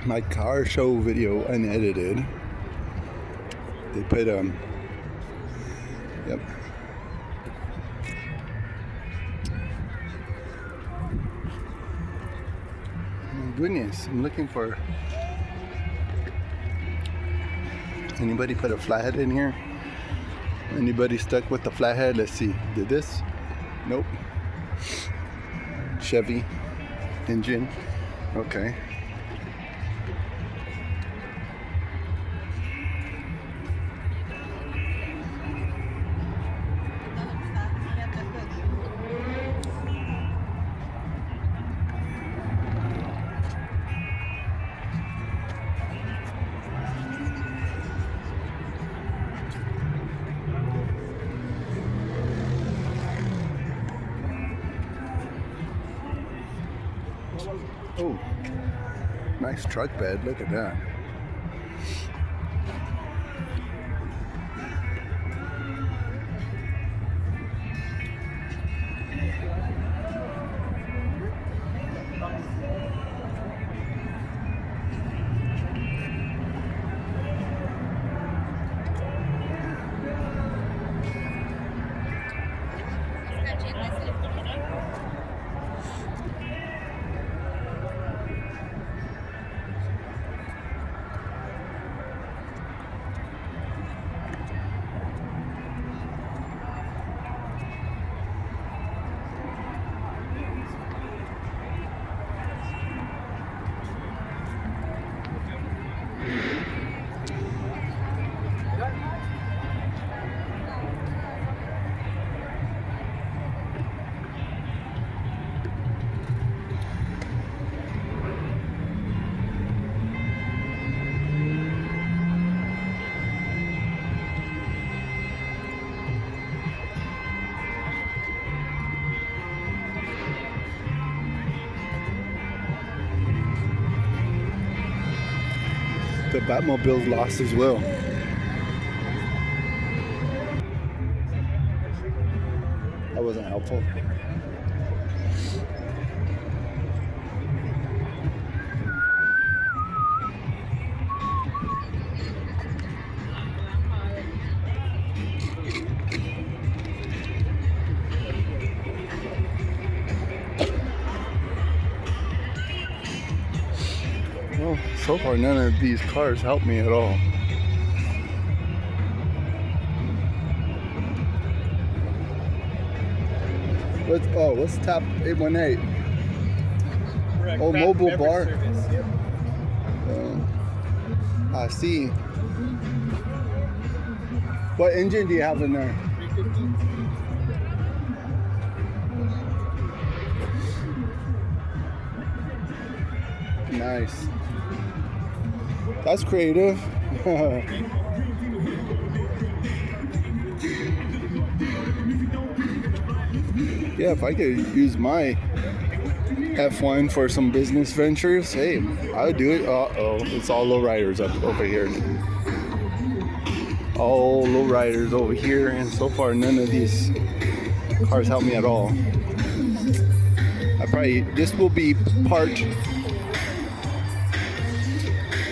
my car show video unedited. They put yep. My goodness, I'm looking for anybody put a flathead in here? Anybody stuck with the flathead? Let's see. Did this? Nope. Chevy engine. Okay. Oh, nice truck bed. Look at that. The Batmobile's lost as well. That wasn't helpful. Well, so far none of these cars help me at all. What's Tap 818? Oh, mobile bar. Yep. I see. What engine do you have in there? 350. Nice. That's creative. Yeah, if I could use my F1 for some business ventures, hey, I would do it. Uh-oh, it's all lowriders up over here. All lowriders over here, and so far none of these cars help me at all. This will be part.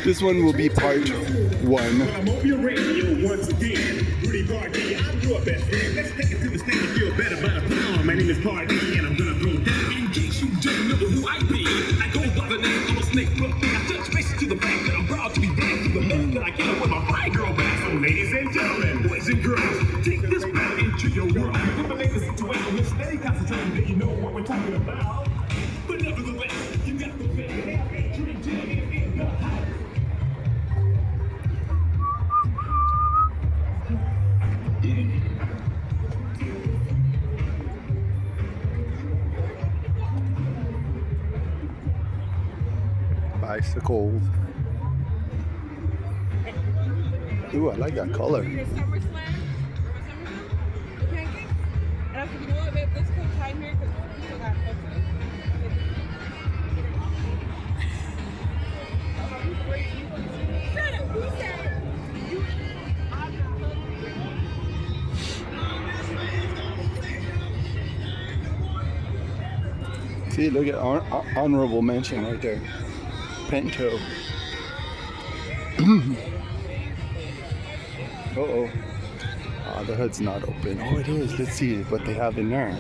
This one will be part 1. I'm on your radio once again. Rudy Party, I'm your best friend. Let's take it to the stage and feel better by the pound. My name is Party, and I'm gonna go down. In case you don't know who I be, I go by the name of a snake. Look, I touch faces to the fact that I'm proud to be back to the man that I came with my fly girl back. So, ladies and gentlemen, boys and girls, take this back into your world. Eliminate the situation with steady concentration that you know what we're talking about. But nevertheless, you got the man. Drink in the house. Bicycles. Ooh, I like that color. See, look at honorable mention right there. Pinto. Uh-oh. The hood's not open. Oh, it is. Let's see what they have in there.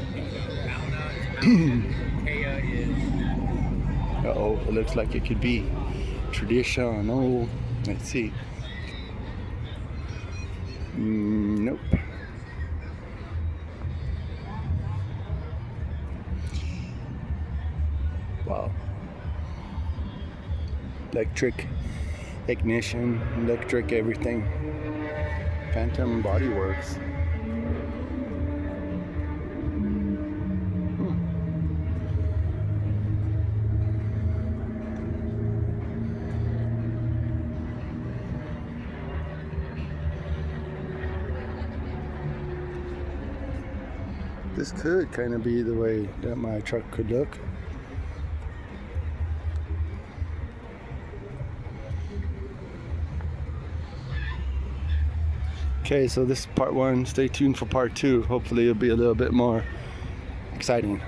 Uh-oh. It looks like it could be traditional. Let's see. Nope. Wow. Electric ignition, electric everything. Phantom Body Works. This could kind of be the way that my truck could look. Okay, so this is part one. Stay tuned for part two. Hopefully it'll be a little bit more exciting.